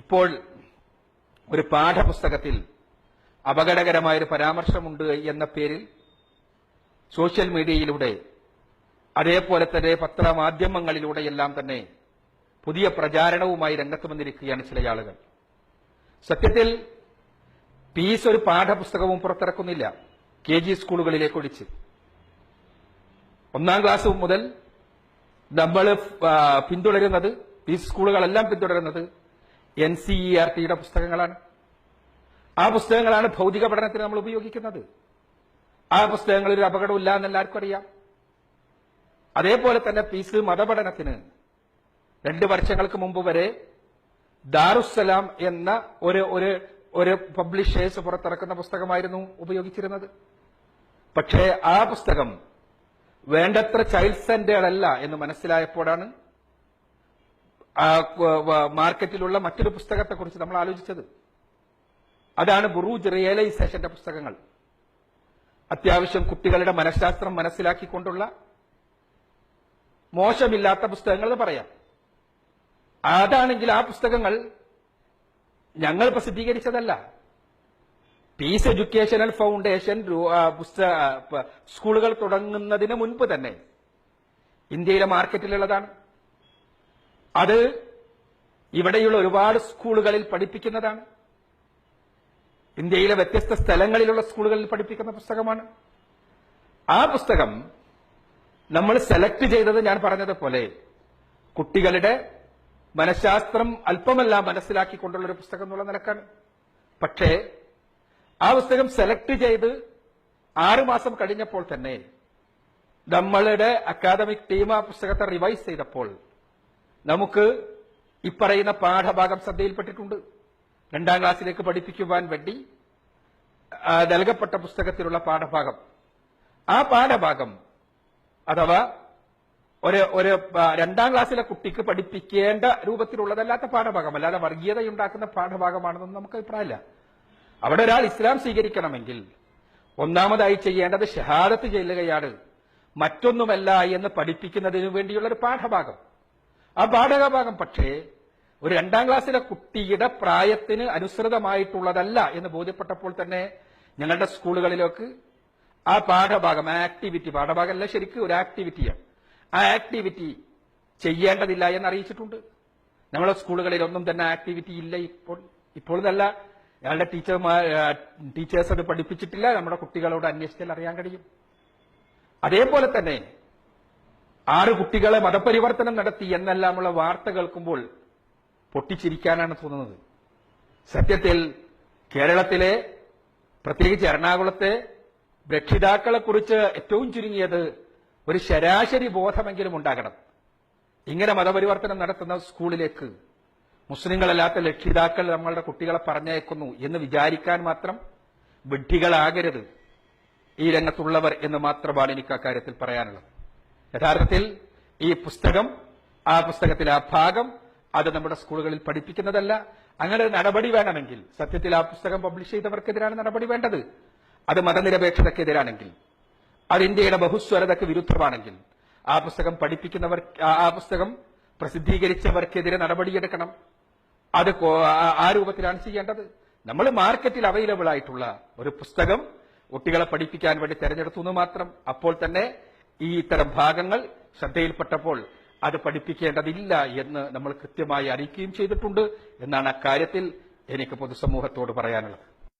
ഇപ്പോൾ ഒരു പാഠപുസ്തകത്തിൽ അപകടകരമായൊരു പരാമർശമുണ്ട് എന്ന പേരിൽ സോഷ്യൽ മീഡിയയിലൂടെ അതേപോലെ തന്നെ പത്രമാധ്യമങ്ങളിലൂടെയെല്ലാം തന്നെ പുതിയ പ്രചാരണവുമായി രംഗത്ത് വന്നിരിക്കുകയാണ് ചില ആളുകൾ. സത്യത്തിൽ പീസ് ഒരു പാഠപുസ്തകവും പുറത്തിറക്കുന്നില്ല. KG സ്കൂളുകളിലേക്ക് ഒഴിച്ച് 1ാം ക്ലാസ് മുതൽ നമ്മൾ പിന്തുടരുന്നത്, പീസ് സ്കൂളുകളെല്ലാം പിന്തുടരുന്നത് NCERTയുടെ പുസ്തകങ്ങളാണ്. ആ പുസ്തകങ്ങളാണ് ഭൗതിക പഠനത്തിന് നമ്മൾ ഉപയോഗിക്കുന്നത്. ആ പുസ്തകങ്ങളിൽ ഒരു അപകടമില്ല എന്നെല്ലാവർക്കും അറിയാം. അതേപോലെ തന്നെ പീസ് മതപഠനത്തിന് 2 വർഷങ്ങൾക്ക് മുമ്പ് വരെ ദാറുസ്സലാം എന്ന ഒരു പബ്ലിഷേഴ്സ് പുറത്തിറക്കുന്ന പുസ്തകമായിരുന്നു ഉപയോഗിച്ചിരുന്നത്. പക്ഷേ ആ പുസ്തകം വേണ്ടത്ര ചൈൽഡ് സെന്റേഡ് അല്ല എന്ന് മനസ്സിലായപ്പോഴാണ് മാർക്കറ്റിലുള്ള മറ്റൊരു പുസ്തകത്തെക്കുറിച്ച് നമ്മൾ ആലോചിച്ചത്. അതാണ് ബുറൂജ് റിയലൈസേഷന്റെ പുസ്തകങ്ങൾ. അത്യാവശ്യം കുട്ടികളുടെ മനഃശാസ്ത്രം മനസ്സിലാക്കിക്കൊണ്ടുള്ള മോശമില്ലാത്ത പുസ്തകങ്ങൾ എന്ന് പറയാം. അതാണെങ്കിൽ ആ പുസ്തകങ്ങൾ ഞങ്ങൾ പ്രസിദ്ധീകരിച്ചതല്ല. പീസ് എഡ്യൂക്കേഷണൽ ഫൗണ്ടേഷൻ സ്കൂളുകൾ തുടങ്ങുന്നതിന് മുൻപ് തന്നെ ഇന്ത്യയിലെ മാർക്കറ്റിലുള്ളതാണ്. അത് ഇവിടെയുള്ള ഒരുപാട് സ്കൂളുകളിൽ പഠിപ്പിക്കുന്നതാണ്. ഇന്ത്യയിലെ വ്യത്യസ്ത സ്ഥലങ്ങളിലുള്ള സ്കൂളുകളിൽ പഠിപ്പിക്കുന്ന പുസ്തകമാണ്. ആ പുസ്തകം നമ്മൾ സെലക്ട് ചെയ്തത് ഞാൻ പറഞ്ഞതുപോലെ കുട്ടികളുടെ മനഃശാസ്ത്രം അല്പമെല്ലാം മനസ്സിലാക്കിക്കൊണ്ടുള്ള ഒരു പുസ്തകം എന്നുള്ള നിലക്കാണ്. പക്ഷേ ആ പുസ്തകം സെലക്ട് ചെയ്ത് 6 മാസം കഴിഞ്ഞപ്പോൾ തന്നെ നമ്മളുടെ അക്കാദമിക് ടീം ആ പുസ്തകത്തെ റിവൈസ് ചെയ്തപ്പോൾ നമുക്ക് ഇപ്പറയുന്ന പാഠഭാഗം ശ്രദ്ധയിൽപ്പെട്ടിട്ടുണ്ട്. 2ാം ക്ലാസ്സിലേക്ക് പഠിപ്പിക്കുവാൻ വേണ്ടി നൽകപ്പെട്ട പുസ്തകത്തിലുള്ള പാഠഭാഗം, ആ പാഠഭാഗം അഥവാ ഒരു 2ാം ക്ലാസ്സിലെ കുട്ടിക്ക് പഠിപ്പിക്കേണ്ട രൂപത്തിലുള്ളതല്ലാത്ത പാഠഭാഗം, അല്ലാതെ വർഗീയതയുണ്ടാക്കുന്ന പാഠഭാഗമാണെന്നൊന്നും നമുക്ക് അഭിപ്രായമില്ല. അവിടെ ഒരാൾ ഇസ്ലാം സ്വീകരിക്കണമെങ്കിൽ ഒന്നാമതായി ചെയ്യേണ്ടത് ഷഹാദത്ത് ചെല്ലുകയാണ്, മറ്റൊന്നുമല്ല എന്ന് പഠിപ്പിക്കുന്നതിനു വേണ്ടിയുള്ള ഒരു പാഠഭാഗം. ആ പാഠഭാഗം പക്ഷേ ഒരു 2ാം ക്ലാസ്സിലെ കുട്ടിയുടെ പ്രായത്തിന് അനുസൃതമായിട്ടുള്ളതല്ല എന്ന് ബോധ്യപ്പെട്ടപ്പോൾ തന്നെ ഞങ്ങളുടെ സ്കൂളുകളിലേക്ക് ആ പാഠഭാഗം പാഠഭാഗമല്ല, ശരിക്കും ഒരു ആക്ടിവിറ്റിയാണ്, ആ ആക്ടിവിറ്റി ചെയ്യേണ്ടതില്ല എന്ന് അറിയിച്ചിട്ടുണ്ട്. നമ്മളെ സ്കൂളുകളിൽ ഒന്നും തന്നെ ആക്ടിവിറ്റി ഇല്ല. ഇപ്പോൾ നല്ല ഞങ്ങളുടെ ടീച്ചേഴ്സ് അത് പഠിപ്പിച്ചിട്ടില്ല. നമ്മുടെ കുട്ടികളോട് അന്വേഷിച്ചാൽ അറിയാൻ കഴിയും. അതേപോലെ തന്നെ 6 കുട്ടികളെ മതപരിവർത്തനം നടത്തി എന്നെല്ലാമുള്ള വാർത്ത കേൾക്കുമ്പോൾ പൊട്ടിച്ചിരിക്കാനാണ് തോന്നുന്നത്. സത്യത്തിൽ കേരളത്തിലെ, പ്രത്യേകിച്ച് എറണാകുളത്തെ രക്ഷിതാക്കളെക്കുറിച്ച് ഏറ്റവും ചുരുങ്ങിയത് ഒരു ശരാശരി ബോധമെങ്കിലും ഉണ്ടാകണം. ഇങ്ങനെ മതപരിവർത്തനം നടത്തുന്ന സ്കൂളിലേക്ക് മുസ്ലിങ്ങളല്ലാത്ത രക്ഷിതാക്കൾ നമ്മളുടെ കുട്ടികളെ പറഞ്ഞയക്കുന്നു എന്ന് വിചാരിക്കാൻ മാത്രം വിഡ്ഢികളാകരുത് ഈ രംഗത്തുള്ളവർ എന്ന് മാത്രമാണ് എനിക്ക് അക്കാര്യത്തിൽ പറയാനുള്ളത്. യഥാർത്ഥത്തിൽ ഈ പുസ്തകം, ആ പുസ്തകത്തിലെ ആ ഭാഗം അത് നമ്മുടെ സ്കൂളുകളിൽ പഠിപ്പിക്കുന്നതല്ല. അങ്ങനെ ഒരു നടപടി വേണമെങ്കിൽ സത്യത്തിൽ ആ പുസ്തകം പബ്ലിഷ് ചെയ്തവർക്കെതിരാണ് നടപടി വേണ്ടത്. അത് മതനിരപേക്ഷതയ്ക്കെതിരാണെങ്കിൽ, അത് ഇന്ത്യയുടെ ബഹുസ്വരതയ്ക്ക് വിരുദ്ധമാണെങ്കിൽ ആ പുസ്തകം പഠിപ്പിക്കുന്നവർ, ആ പുസ്തകം പ്രസിദ്ധീകരിച്ചവർക്കെതിരെ നടപടിയെടുക്കണം. അത് ആ രൂപത്തിലാണ് ചെയ്യേണ്ടത്. നമ്മൾ മാർക്കറ്റിൽ അവൈലബിൾ ആയിട്ടുള്ള ഒരു പുസ്തകം കുട്ടികളെ പഠിപ്പിക്കാൻ വേണ്ടി തെരഞ്ഞെടുത്തു എന്ന് മാത്രം. അപ്പോൾ തന്നെ ഈ ഇത്തരം ഭാഗങ്ങൾ ശ്രദ്ധയിൽപ്പെട്ടപ്പോൾ അത് പഠിപ്പിക്കേണ്ടതില്ല എന്ന് നമ്മൾ കൃത്യമായി അറിയിക്കുകയും ചെയ്തിട്ടുണ്ട് എന്നാണ് അക്കാര്യത്തിൽ എനിക്ക് പൊതുസമൂഹത്തോട് പറയാനുള്ളത്.